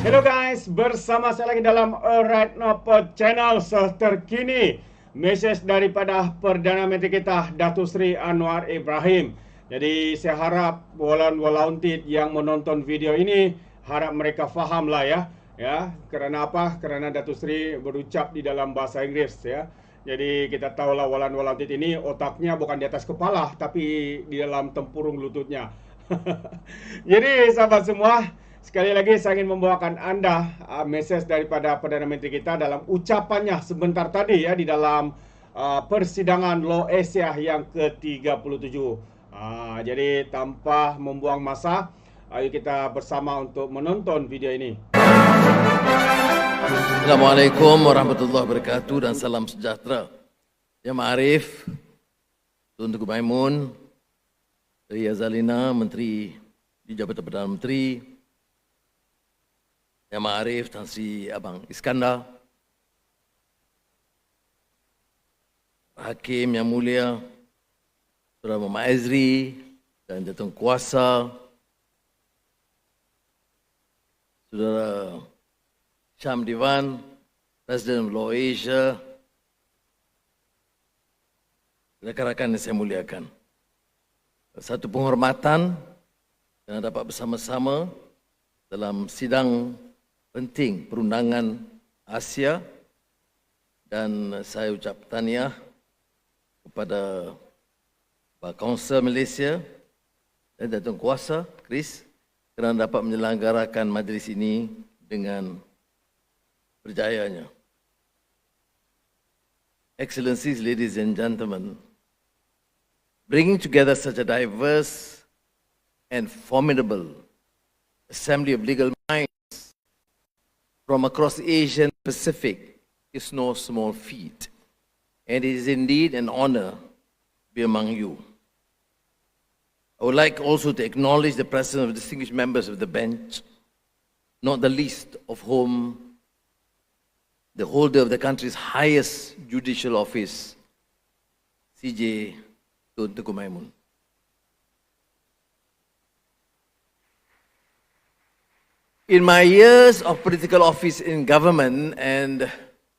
Hello guys, bersama saya lagi dalam ORAITNOPO channel terkini. Mesej daripada Perdana Menteri kita, Datuk Seri Anwar Ibrahim. Jadi saya harap walaun yang menonton video ini, harap mereka faham lah ya. Kerana apa? Kerana Datuk Seri berucap di dalam bahasa Inggeris ya. Jadi kita tahulah walaun ini otaknya bukan di atas kepala, tapi di dalam tempurung lututnya. Jadi sahabat semua, sekali lagi saya ingin membawakan Anda mesej daripada Perdana Menteri kita dalam ucapannya sebentar tadi ya di dalam Persidangan LAWASIA yang ke-37. Jadi tanpa membuang masa, ayo kita bersama untuk menonton video ini. Assalamualaikum warahmatullahi wabarakatuh dan salam sejahtera. Yang Ma'arif, Tuan Tengku Maimun, Dari Azalina, Menteri di Jabatan Perdana Menteri, Yang Ma'arif, Tan Sri Abang Iskandar, Hakim Yang Mulia, Saudara Muhammad Azri dan Jatuh Kuasa, Saudara Syam Divan, Presiden LAWASIA, rakan-rakan yang saya muliakan. Satu penghormatan yang dapat bersama-sama dalam sidang penting perundangan Asia, dan saya ucap tahniah kepada Pak Kaunsil Malaysia dan Datuk Kuasa Chris kerana dapat menyelenggarakan majlis ini dengan berjayanya. Excellencies, ladies and gentlemen, bringing together such a diverse and formidable assembly of legal minds from across Asia and Pacific is no small feat, and it is indeed an honor to be among you. I would like also to acknowledge the presence of distinguished members of the bench, not the least of whom the holder of the country's highest judicial office, CJ Tun Tengku Maimun. In my years of political office in government and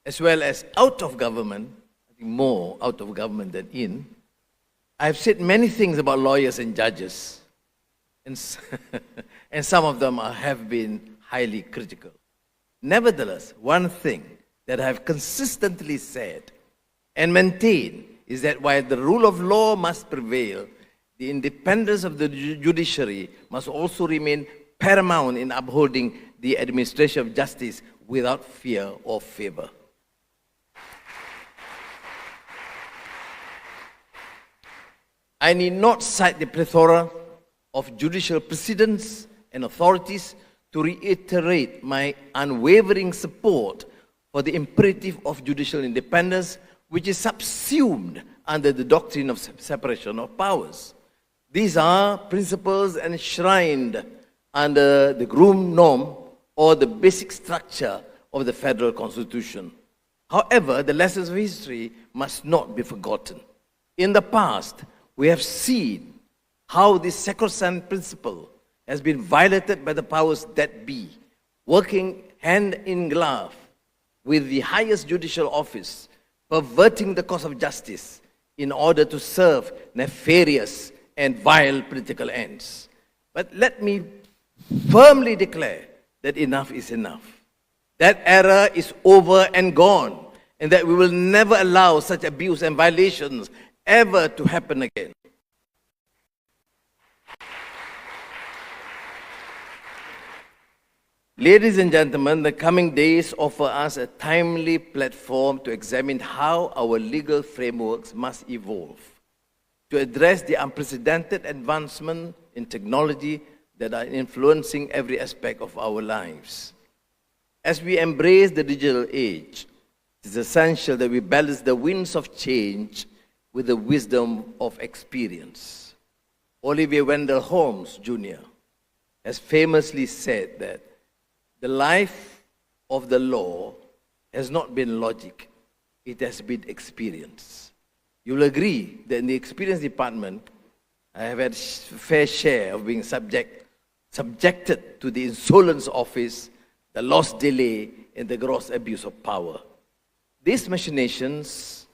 as well as out of government, I think more out of government than in, I've said many things about lawyers and judges, and some of them have been highly critical. Nevertheless, one thing that I have consistently said and maintained is that while the rule of law must prevail, the independence of the judiciary must also remain paramount in upholding the administration of justice without fear or favor. I need not cite the plethora of judicial precedents and authorities to reiterate my unwavering support for the imperative of judicial independence, which is subsumed under the doctrine of separation of powers. These are principles enshrined under the Groom Norm or the basic structure of the Federal Constitution. However, the lessons of history must not be forgotten. In the past, we have seen how this sacrosanct principle has been violated by the powers that be, working hand in glove with the highest judicial office, perverting the cause of justice in order to serve nefarious and vile political ends. But let me firmly declare that enough is enough. That era is over and gone, and that we will never allow such abuse and violations ever to happen again. Ladies and gentlemen, the coming days offer us a timely platform to examine how our legal frameworks must evolve to address the unprecedented advancement in technology that are influencing every aspect of our lives. As we embrace the digital age, it is essential that we balance the winds of change with the wisdom of experience. Oliver Wendell Holmes Jr. has famously said that the life of the law has not been logic, it has been experience. You will agree that in the experience department, I have had a fair share of being subjected to the insolence office, the lost delay, and the gross abuse of power. These machinations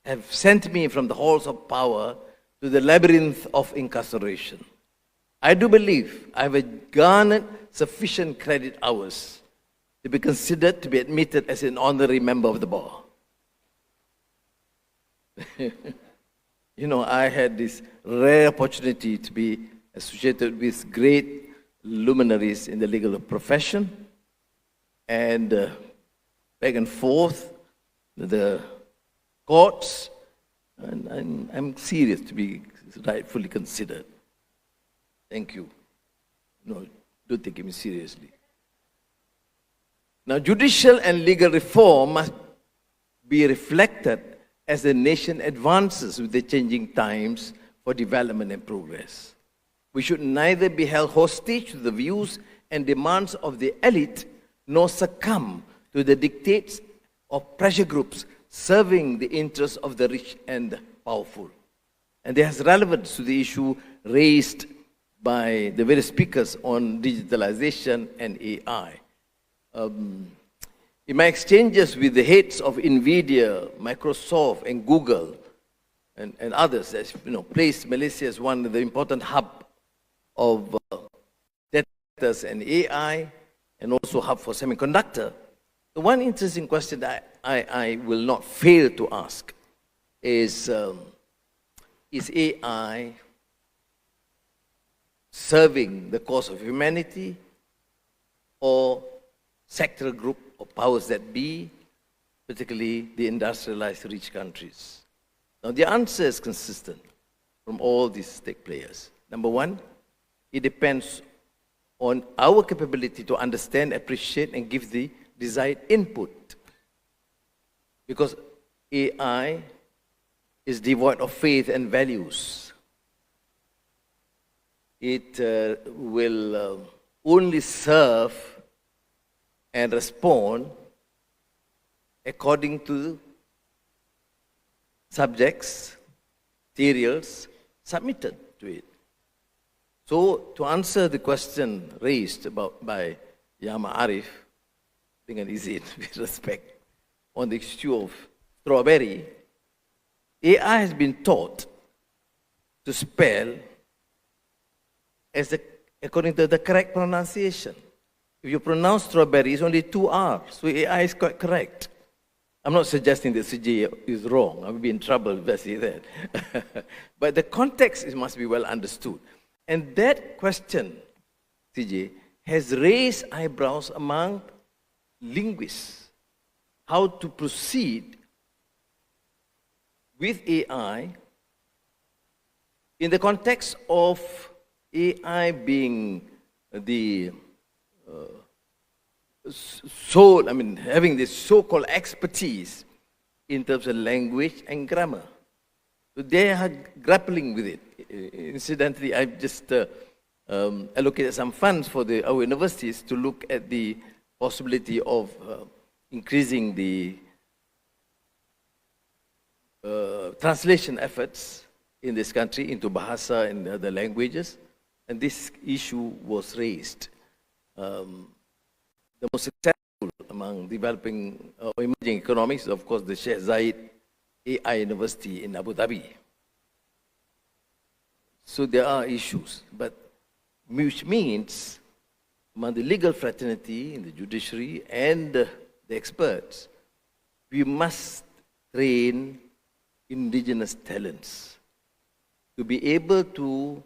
have sent me from the halls of power to the labyrinth of incarceration. I do believe I have garnered sufficient credit hours to be considered to be admitted as an honorary member of the bar. You know, I had this rare opportunity to be associated with great luminaries in the legal profession, and back and forth the courts, and I'm serious to be rightfully considered. Thank you. No, don't take me seriously. Now, judicial and legal reform must be reflected as the nation advances with the changing times for development and progress. We should neither be held hostage to the views and demands of the elite, nor succumb to the dictates of pressure groups serving the interests of the rich and powerful. And this has relevance to the issue raised by the various speakers on digitalization and AI. In my exchanges with the heads of NVIDIA, Microsoft, and Google, and others, as you know, placed Malaysia as one of the important hub of data centers and AI, and also hub for semiconductor. The one interesting question that I will not fail to ask is AI serving the cause of humanity or sectoral group of powers that be, particularly the industrialized rich countries? Now, the answer is consistent from all these stake players. Number one, it depends on our capability to understand, appreciate, and give the desired input. Because AI is devoid of faith and values. It will only serve and respond according to subjects, materials submitted to it. So, to answer the question raised by Yama Arif, I think it is in with respect, on the issue of strawberry, AI has been taught to spell according to the correct pronunciation. If you pronounce strawberry, it's only 2 R's, so AI is quite correct. I'm not suggesting that CJ is wrong. I will be in trouble if I say that. But the context must be well understood. And that question, CJ, has raised eyebrows among linguists. How to proceed with AI in the context of AI being the having this so-called expertise in terms of language and grammar. So they are grappling with it. Incidentally, I've just allocated some funds for our universities to look at the possibility of increasing the translation efforts in this country into Bahasa and other languages. And this issue was raised. The most successful among developing or emerging economies is, of course, the Sheikh Zayed AI University in Abu Dhabi. So there are issues, but which means among the legal fraternity, in the judiciary, and the experts, we must train indigenous talents to be able to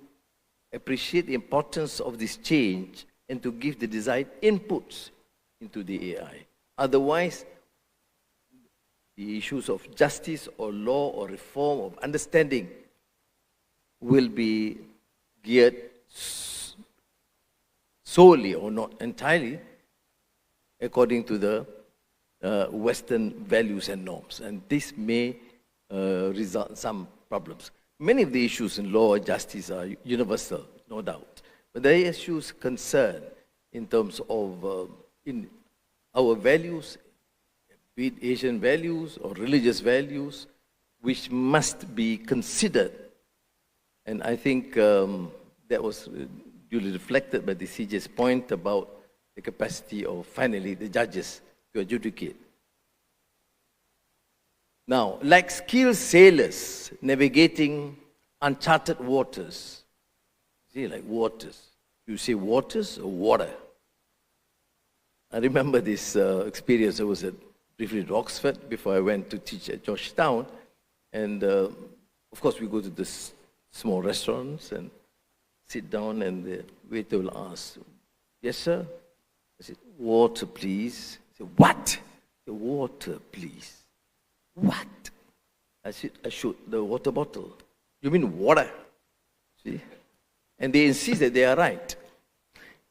appreciate the importance of this change and to give the desired inputs into the AI. Otherwise, the issues of justice or law or reform or understanding will be geared solely or not entirely according to the Western values and norms. And this may result in some problems. Many of the issues in law and justice are universal, no doubt. But there are issues concerned in terms of in our values, be it Asian values or religious values, which must be considered. And I think that was duly reflected by the CJ's point about the capacity of, finally, the judges to adjudicate. Now, like skilled sailors navigating uncharted waters, see, like waters. You say waters or water? I remember this experience. I was briefly at Oxford before I went to teach at Georgetown. And of course, we go to this small restaurants and sit down, and the waiter will ask, "Yes, sir?" I said, "Water, please." He said, "What?" I said, "Water, please." "What?" I said, "I showed the water bottle." "You mean water?" See? And they insist that they are right.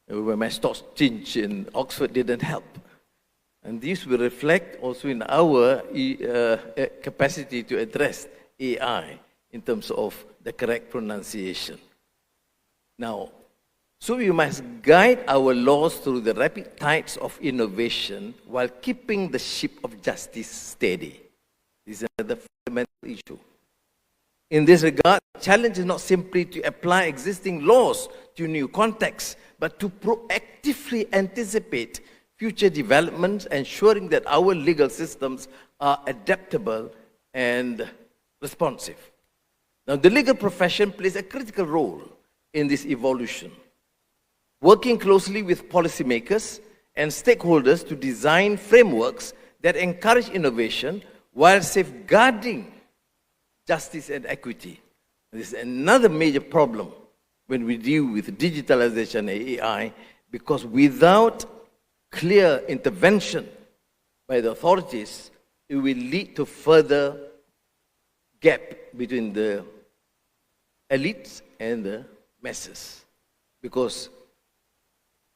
When my stocks change in Oxford didn't help. And this will reflect also in our capacity to address AI in terms of the correct pronunciation. Now, so we must guide our laws through the rapid tides of innovation while keeping the ship of justice steady. This is another fundamental issue. In this regard, the challenge is not simply to apply existing laws to new contexts, but to proactively anticipate future developments, ensuring that our legal systems are adaptable and responsive. Now, the legal profession plays a critical role in this evolution, working closely with policymakers and stakeholders to design frameworks that encourage innovation while safeguarding justice and equity. This is another major problem when we deal with digitalization and AI, because without clear intervention by the authorities, it will lead to further gap between the elites and the masses. Because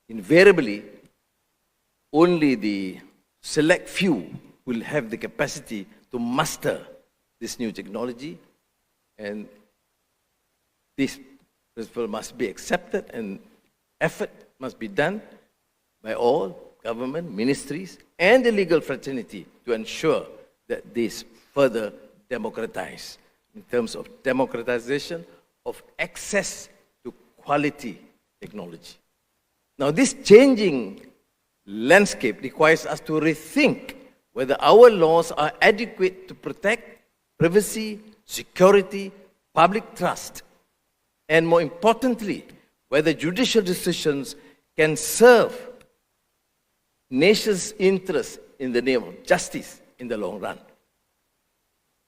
invariably, only the select few will have the capacity to master this new technology, and this principle must be accepted, and effort must be done by all government, ministries, and the legal fraternity to ensure that this further democratize in terms of democratization of access to quality technology. Now, this changing landscape requires us to rethink whether our laws are adequate to protect privacy, security, public trust, and more importantly, whether judicial decisions can serve nations' interests in the name of justice in the long run.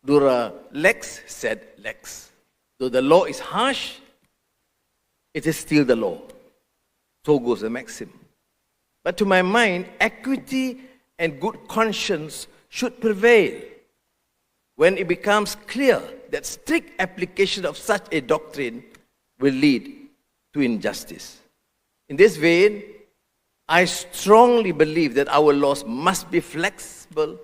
Dura lex sed lex. Though the law is harsh, it is still the law. So goes the maxim. But to my mind, equity and good conscience should prevail when it becomes clear that strict application of such a doctrine will lead to injustice. In this vein, I strongly believe that our laws must be flexible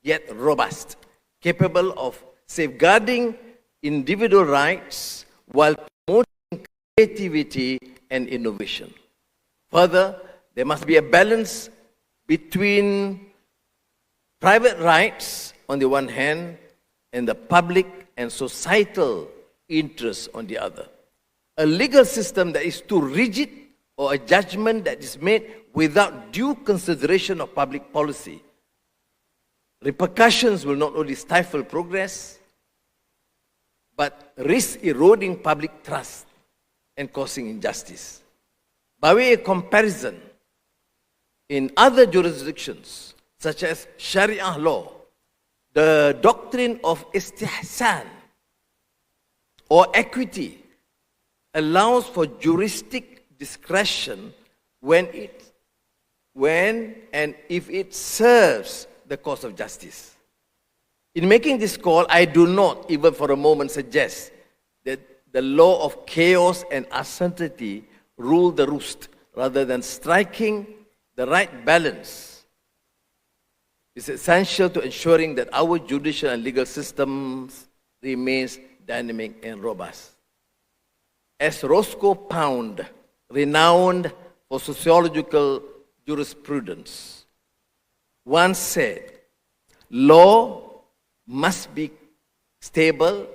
yet robust, capable of safeguarding individual rights while promoting creativity and innovation. Further, there must be a balance between private rights on the one hand and the public and societal interests on the other. A legal system that is too rigid or a judgment that is made without due consideration of public policy, repercussions will not only stifle progress, but risk eroding public trust and causing injustice. By way of comparison, in other jurisdictions, such as Sharia law, the doctrine of istihsan or equity allows for juristic discretion when and if it serves the cause of justice. In making this call, I do not even for a moment suggest that the law of chaos and uncertainty rule the roost, rather than striking the right balance is essential to ensuring that our judicial and legal systems remains dynamic and robust. As Roscoe Pound, renowned for sociological jurisprudence, once said, law must be stable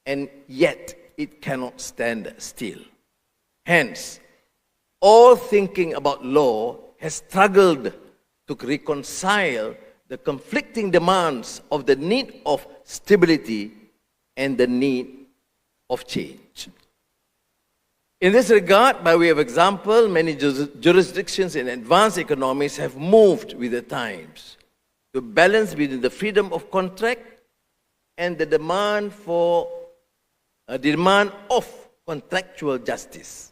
and yet it cannot stand still. Hence, all thinking about law has struggled to reconcile the conflicting demands of the need of stability and the need of change. In this regard, by way of example, many jurisdictions in advanced economies have moved with the times to balance between the freedom of contract and the demand of contractual justice.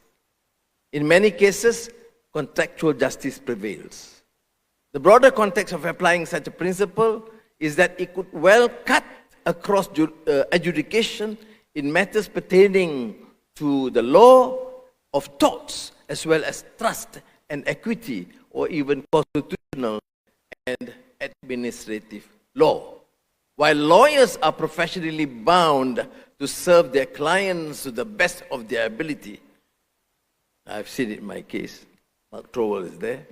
In many cases, contractual justice prevails. The broader context of applying such a principle is that it could well cut across adjudication in matters pertaining to the law of torts, as well as trust and equity, or even constitutional and administrative law. While lawyers are professionally bound to serve their clients to the best of their ability, I've seen it in my case, Mark Trowell is there,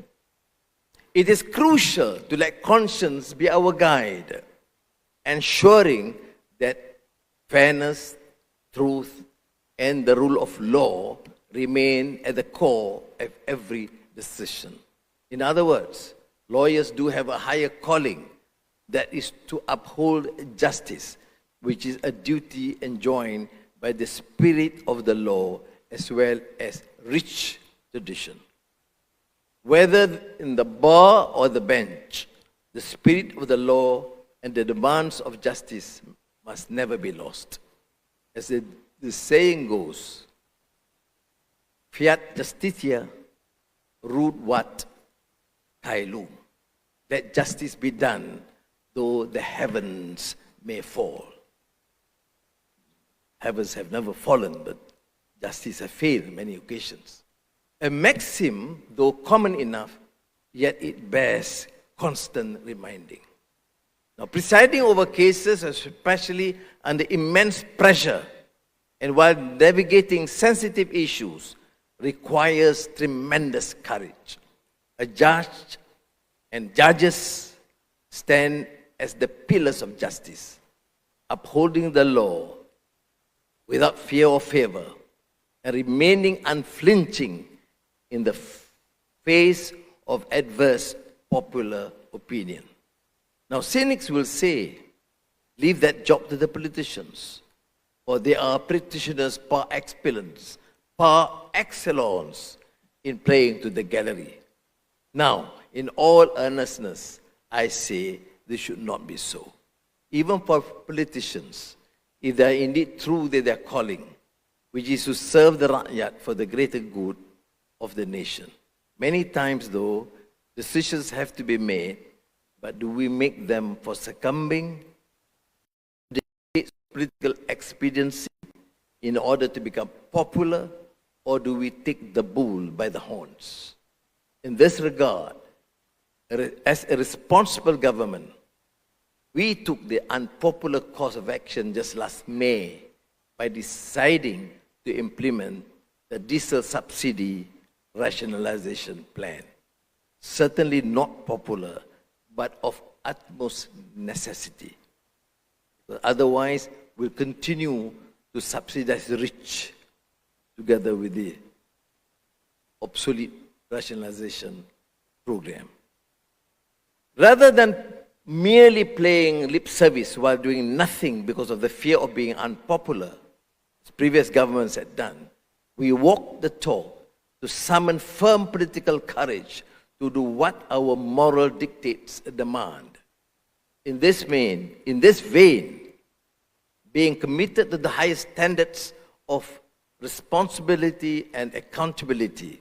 it is crucial to let conscience be our guide, ensuring that fairness, truth, and the rule of law remain at the core of every decision. In other words, lawyers do have a higher calling, that is to uphold justice, which is a duty enjoined by the spirit of the law as well as rich tradition. Whether in the bar or the bench, the spirit of the law and the demands of justice must never be lost. As the saying goes, fiat justitia ruat caelum. Let justice be done, though the heavens may fall. Heavens have never fallen, but justice has failed on many occasions. A maxim, though common enough, yet it bears constant reminding. Now, presiding over cases, especially under immense pressure, and while navigating sensitive issues, requires tremendous courage. A judge and judges stand as the pillars of justice, upholding the law without fear or favor, and remaining unflinching in the face of adverse popular opinion. Now, cynics will say, leave that job to the politicians, for they are practitioners par excellence in playing to the gallery. Now, in all earnestness, I say this should not be so. Even for politicians, if they are indeed true to their calling, which is to serve the rakyat for the greater good of the nation. Many times, though, decisions have to be made, but do we make them for succumbing to the political expediency in order to become popular, or do we take the bull by the horns? In this regard, as a responsible government, we took the unpopular course of action just last May by deciding to implement the diesel subsidy rationalization plan. Certainly not popular, but of utmost necessity. Otherwise, we'll continue to subsidize the rich together with the obsolete rationalization program. Rather than merely playing lip service while doing nothing because of the fear of being unpopular, as previous governments had done, we walked the talk to summon firm political courage to do what our moral dictates demand. In this vein, being committed to the highest standards of responsibility and accountability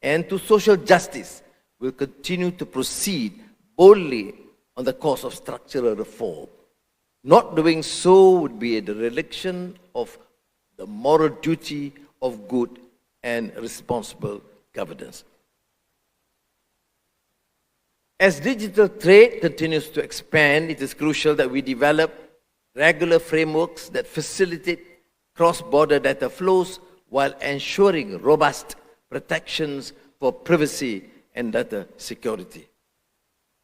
and to social justice, will continue to proceed boldly on the course of structural reform. Not doing so would be a dereliction of the moral duty of good and responsible governance. As digital trade continues to expand, it is crucial that we develop regular frameworks that facilitate cross-border data flows while ensuring robust protections for privacy and data security.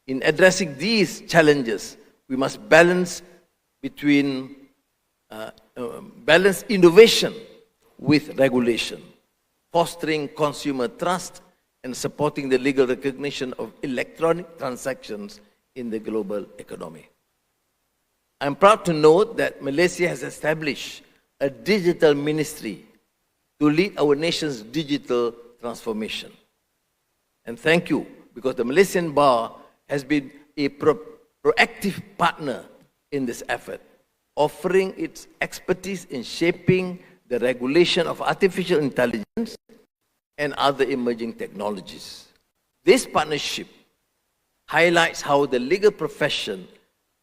In addressing these challenges, we must balance innovation with regulation, fostering consumer trust and supporting the legal recognition of electronic transactions in the global economy. I'm proud to note that Malaysia has established a digital ministry to lead our nation's digital transformation. And thank you, because the Malaysian Bar has been a proactive partner in this effort, offering its expertise in shaping the regulation of artificial intelligence and other emerging technologies. This partnership highlights how the legal profession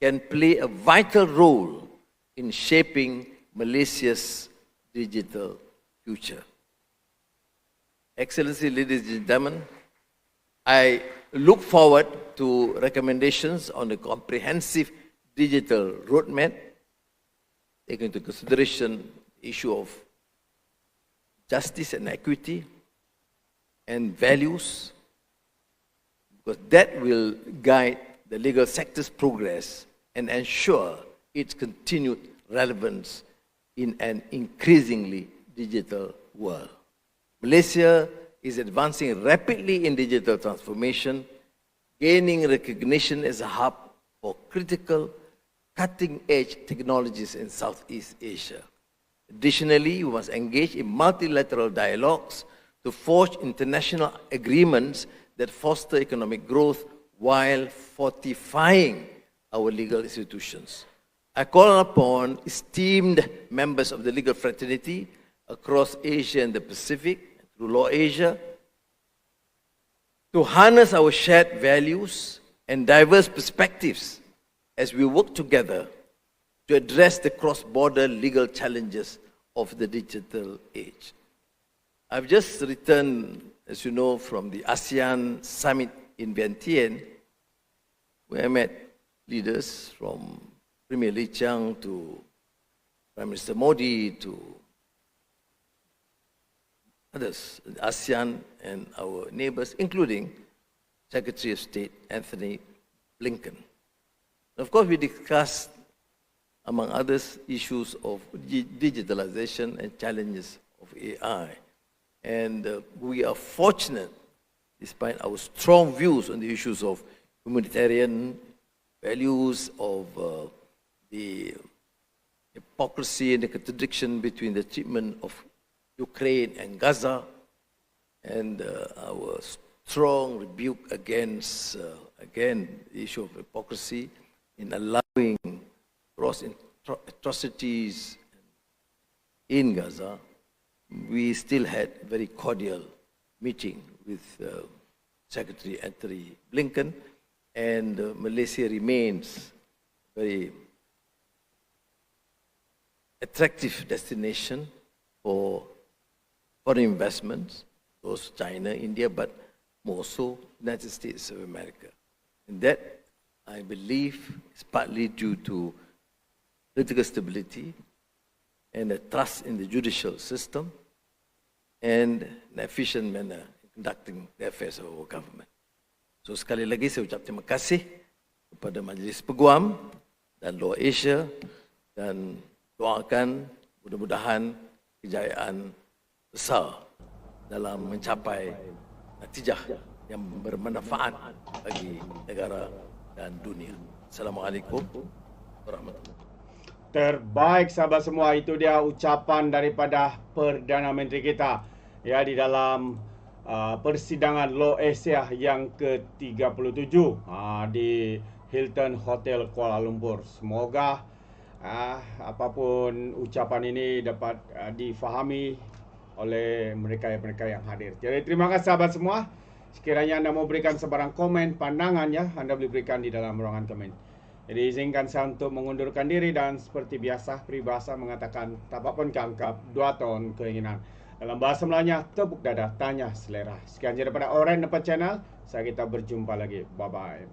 can play a vital role in shaping Malaysia's digital future. Excellency, ladies and gentlemen, I look forward to recommendations on the comprehensive digital roadmap, taking into consideration the issue of justice and equity and values, because that will guide the legal sector's progress and ensure its continued relevance in an increasingly digital world. Malaysia is advancing rapidly in digital transformation, gaining recognition as a hub for critical, cutting-edge technologies in Southeast Asia. Additionally, we must engage in multilateral dialogues to forge international agreements that foster economic growth while fortifying our legal institutions. I call upon esteemed members of the legal fraternity across Asia and the Pacific, through LAWASIA, to harness our shared values and diverse perspectives as we work together to address the cross-border legal challenges of the digital age. I've just returned, as you know, from the ASEAN Summit in Vientiane, where I met leaders from Premier Lee Chiang to Prime Minister Modi to others, ASEAN and our neighbors, including Secretary of State Anthony Blinken. Of course, we discussed, among others, issues of digitalization and challenges of AI. And we are fortunate, despite our strong views on the issues of humanitarian values, of the hypocrisy and the contradiction between the treatment of Ukraine and Gaza, and our strong rebuke against, again, the issue of hypocrisy in allowing gross atrocities in Gaza. We still had a very cordial meeting with Secretary Anthony Blinken, and Malaysia remains a very attractive destination for foreign investments, those China, India, but more so United States of America. And that, I believe, is partly due to political stability and a trust in the judicial system and an efficient manner in conducting the affairs of our government. So sekali lagi saya ucap terima kasih kepada Majlis Peguam dan LAWASIA, dan doakan mudah-mudahan kejayaan besar dalam mencapai natijah yang bermanfaat bagi negara dan dunia. Assalamualaikum warahmatullahi wabarakatuh. Terbaik sahabat semua, itu dia ucapan daripada Perdana Menteri kita ya di dalam persidangan LAWASIA yang ke-37 di Hilton Hotel Kuala Lumpur. Semoga apapun ucapan ini dapat difahami oleh mereka yang hadir. Jadi terima kasih sahabat semua. Sekiranya anda mau berikan sebarang komen, pandangannya, anda boleh berikan di dalam ruangan komen. Jadi izinkan saya untuk mengundurkan diri, dan seperti biasa peribahasa mengatakan tapapun keangkap 2 tahun keinginan. Dalam bahasa Melayunya, tepuk dada, tanya selera. Sekian daripada ORAITNOPO Channel. Kita berjumpa lagi. Bye-bye.